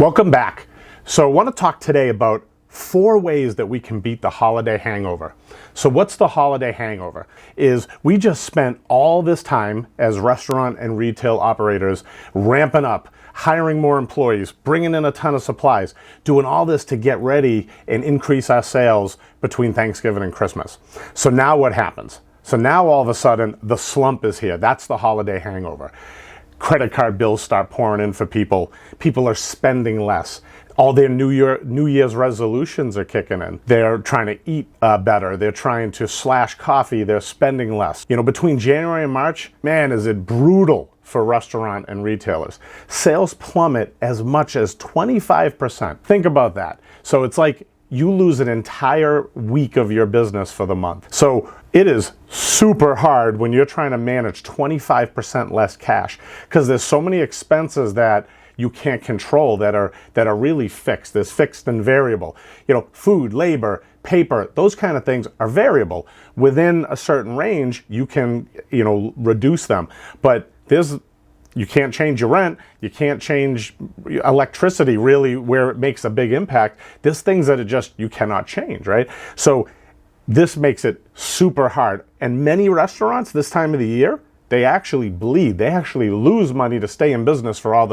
Welcome back. So I want to talk today about 4 ways that we can beat the holiday hangover. So what's the holiday hangover? Is we just spent all this time as restaurant and retail operators ramping up, hiring more employees, bringing in a ton of supplies, doing all this to get ready and increase our sales between Thanksgiving and Christmas. So now what happens? So now all of a sudden the slump is here. That's the holiday hangover. Credit card bills start pouring in for people. People are spending less. All their New Year's resolutions are kicking in. They're trying to eat better. They're trying to slash coffee. They're spending less. You know, between January and March, man, is it brutal for restaurant and retailers. Sales plummet as much as 25%. Think about that. So it's like you lose an entire week of your business for the month. So it is super hard when you're trying to manage 25% less cash because there's so many expenses that you can't control that are really fixed. There's fixed and variable. You know, food, labor, paper, those kind of things are variable. Within a certain range, you can, reduce them. But you can't change your rent. You can't change electricity really where it makes a big impact. There's things that you cannot change, right? So this makes it super hard. And many restaurants this time of the year, they actually bleed. They actually lose money to stay in business for all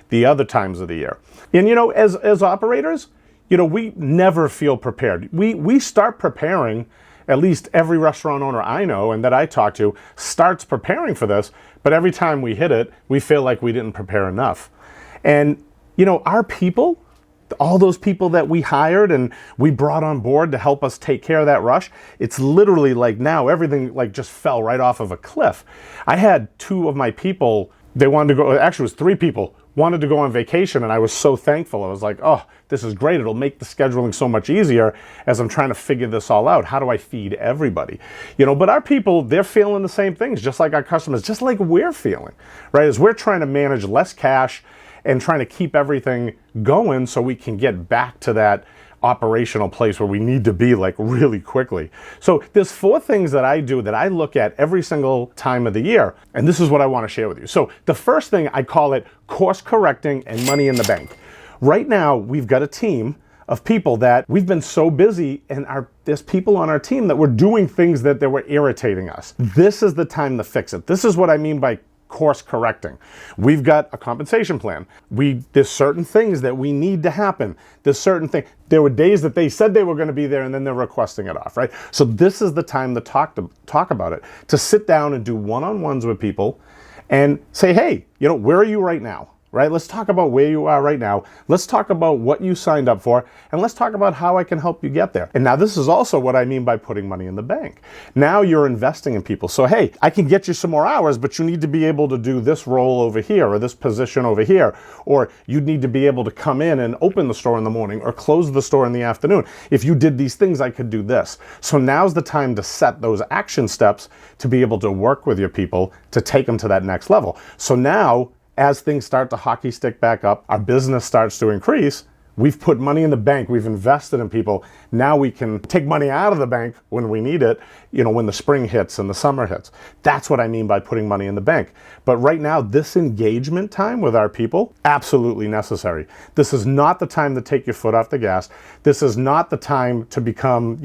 the other times of the year. And as operators, we never feel prepared. We start preparing. At least every restaurant owner I know and that I talk to starts preparing for this, but every time we hit it, we feel like we didn't prepare enough. And, our people, all those people that we hired and we brought on board to help us take care of that rush, it's literally like now everything just fell right off of a cliff. I had 2 of my people, they wanted to go, actually it was 3 people, wanted to go on vacation, and I was so thankful. I was like, oh, this is great. It'll make the scheduling so much easier as I'm trying to figure this all out. How do I feed everybody? But our people, they're feeling the same things, just like our customers, just like we're feeling, right? As we're trying to manage less cash and trying to keep everything going so we can get back to that operational place where we need to be really quickly. So there's 4 things that I do that I look at every single time of the year, and this is what I want to share with you. So the first thing, I call it course correcting and money in the bank. Right now, we've got a team of people that we've been so busy, and there's people on our team that were doing things that they were irritating us. This is the time to fix it. This is what I mean by course correcting. We've got a compensation plan. There's certain things that we need to happen. There's certain things. There were days that they said they were going to be there and then they're requesting it off, right? So this is the time to talk about it, to sit down and do one-on-ones with people and say, hey, where are you right now? Right? Let's talk about where you are right now. Let's talk about what you signed up for, and let's talk about how I can help you get there. And now this is also what I mean by putting money in the bank. Now you're investing in people. So, hey, I can get you some more hours, but you need to be able to do this role over here or this position over here, or you need to be able to come in and open the store in the morning or close the store in the afternoon. If you did these things, I could do this. So now's the time to set those action steps to be able to work with your people to take them to that next level. So now, as things start to hockey stick back up, our business starts to increase, we've put money in the bank, we've invested in people. Now we can take money out of the bank when we need it, when the spring hits and the summer hits. That's what I mean by putting money in the bank. But right now, this engagement time with our people, absolutely necessary. This is not the time to take your foot off the gas. This is not the time to become,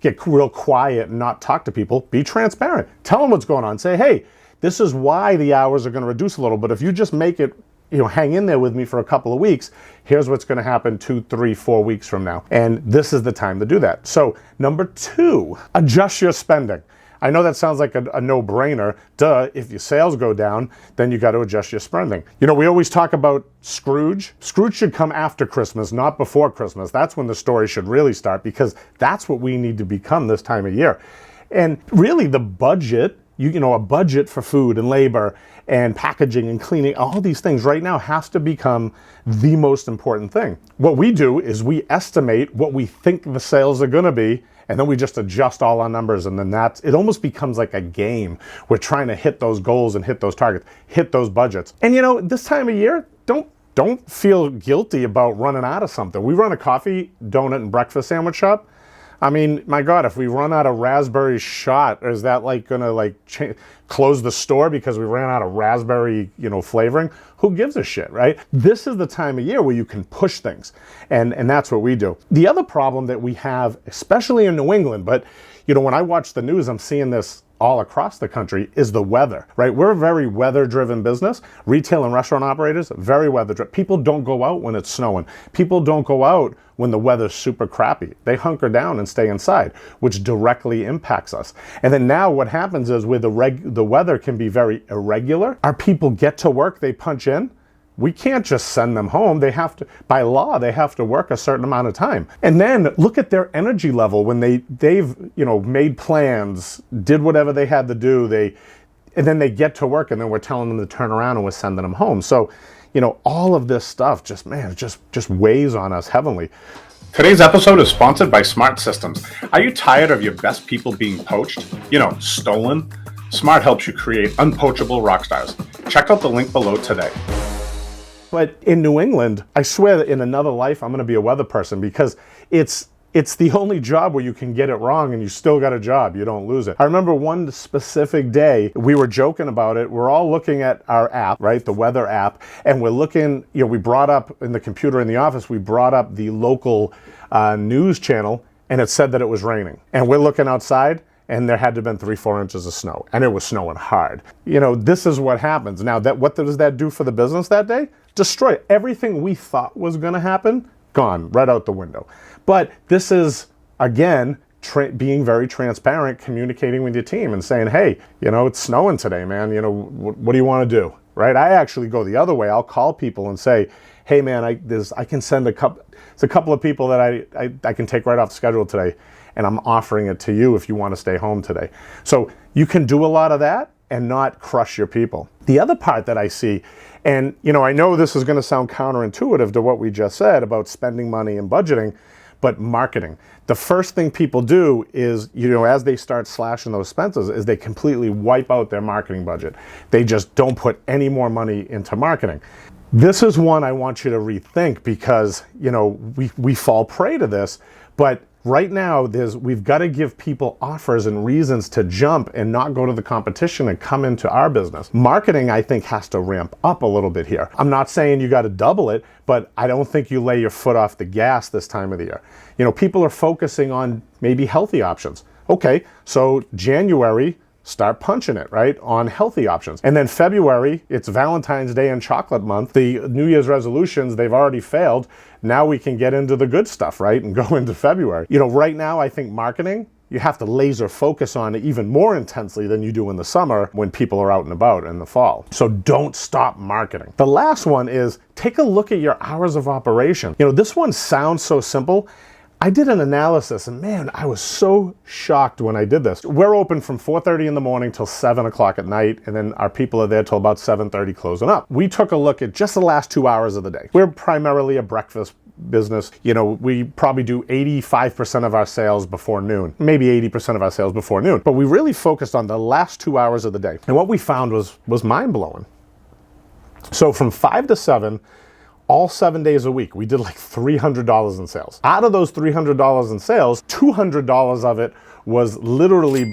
get real quiet and not talk to people. Be transparent. Tell them what's going on. Say, hey, this is why the hours are going to reduce a little, but if you just make it, hang in there with me for a couple of weeks, here's what's going to happen 2, 3, 4 weeks from now. And this is the time to do that. So number 2, adjust your spending. I know that sounds like a no-brainer. Duh, if your sales go down, then you got to adjust your spending. We always talk about Scrooge. Scrooge should come after Christmas, not before Christmas. That's when the story should really start, because that's what we need to become this time of year. And really the budget, a budget for food and labor and packaging and cleaning, all these things right now has to become the most important thing. What we do is we estimate what we think the sales are going to be, and then we just adjust all our numbers, and then it almost becomes like a game. We're trying to hit those goals and hit those targets, hit those budgets. And this time of year, don't feel guilty about running out of something. We run a coffee, donut, and breakfast sandwich shop. I mean, my God, if we run out of raspberry shot, is that like gonna like close the store because we ran out of raspberry, flavoring? Who gives a shit, right? This is the time of year where you can push things, and that's what we do. The other problem that we have, especially in New England, but when I watch the news, I'm seeing this all across the country, is the weather, right? We're a very weather-driven business. Retail and restaurant operators, very weather-driven. People don't go out when it's snowing. People don't go out when the weather's super crappy. They hunker down and stay inside, which directly impacts us. And then now what happens is where the weather can be very irregular, our people get to work, they punch in. We can't just send them home. They have to, by law, they have to work a certain amount of time. And then look at their energy level when they've made plans, did whatever they had to do. And then they get to work, and then we're telling them to turn around and we're sending them home. So, all of this stuff just weighs on us heavily. Today's episode is sponsored by Smart Systems. Are you tired of your best people being poached? Stolen? Smart helps you create unpoachable rock stars. Check out the link below today. But in New England, I swear that in another life, I'm going to be a weather person, because it's the only job where you can get it wrong and you still got a job. You don't lose it. I remember one specific day, we were joking about it. We're all looking at our app, right? The weather app. And we're looking, we brought up in the computer in the office, we brought up the local news channel, and it said that it was raining. And we're looking outside, and there had to have been 3-4 inches of snow, and it was snowing hard. This is what happens. Now, what does that do for the business that day? Destroy everything we thought was going to happen, gone, right out the window. But this is, again, being very transparent, communicating with your team and saying, hey, it's snowing today, man. What do you want to do, right? I actually go the other way. I'll call people and say, hey, man, I can send a couple of people that I can take right off the schedule today, and I'm offering it to you if you want to stay home today. So you can do a lot of that and not crush your people. The other part that I see, and I know this is going to sound counterintuitive to what we just said about spending money and budgeting, but marketing. The first thing people do is, as they start slashing those expenses, is they completely wipe out their marketing budget. They just don't put any more money into marketing. This is one I want you to rethink, because, we fall prey to this, but right now, we've got to give people offers and reasons to jump and not go to the competition and come into our business. Marketing, I think, has to ramp up a little bit here. I'm not saying you got to double it, but I don't think you lay your foot off the gas this time of the year. People are focusing on maybe healthy options. Okay, so January, start punching it, right, on healthy options. And then February, it's Valentine's Day and chocolate month. The New Year's resolutions, they've already failed. Now we can get into the good stuff, right, and go into February. Right now, I think marketing, you have to laser focus on it even more intensely than you do in the summer when people are out and about in the fall. So don't stop marketing. The last one is take a look at your hours of operation. This one sounds so simple. I did an analysis, and man, I was so shocked when I did this. We're open from 4:30 in the morning till 7 o'clock at night, and then our people are there till about 7:30 closing up. We took a look at just the last 2 hours of the day. We're primarily a breakfast business. We probably do 85% of our sales before noon, maybe 80% of our sales before noon, but we really focused on the last 2 hours of the day. And what we found was mind-blowing. So from 5 to 7, all 7 days a week, we did like $300 in sales. Out of those $300 in sales, $200 of it was literally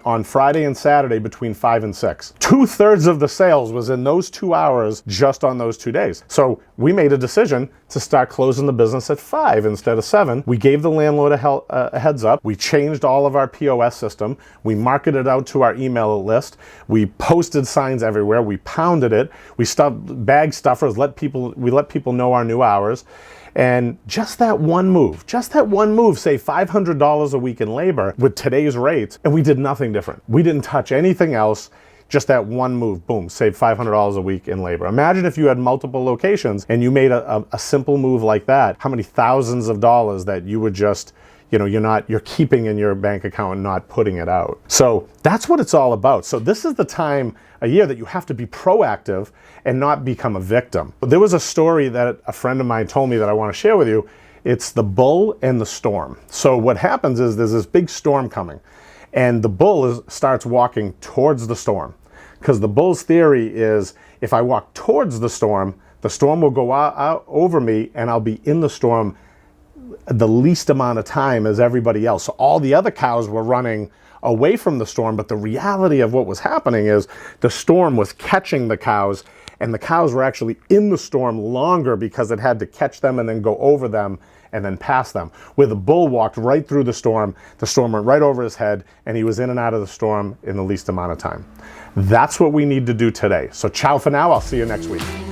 on Friday and Saturday between 5 and 6. 2/3 of the sales was in those 2 hours just on those 2 days. So we made a decision to start closing the business at 5 instead of 7. We gave the landlord a heads up. We changed all of our POS system. We marketed out to our email list. We posted signs everywhere. We pounded it. We stuffed bag stuffers. We let people know our new hours. And just that one move, save $500 a week in labor with today's rates, and we did nothing different. We didn't touch anything else. Just that one move, boom, save $500 a week in labor. Imagine if you had multiple locations and you made a simple move like that, how many thousands of dollars that you would just, you're keeping in your bank account and not putting it out. So that's what it's all about. So this is the time a year that you have to be proactive and not become a victim. There was a story that a friend of mine told me that I want to share with you. It's the bull and the storm. So what happens is there's this big storm coming, and the bull starts walking towards the storm, because the bull's theory is if I walk towards the storm will go out over me, and I'll be in the storm the least amount of time as everybody else. So all the other cows were running away from the storm, but the reality of what was happening is the storm was catching the cows, and the cows were actually in the storm longer because it had to catch them and then go over them and then pass them. Where the bull walked right through the storm went right over his head, and he was in and out of the storm in the least amount of time. That's what we need to do today. So ciao for now, I'll see you next week.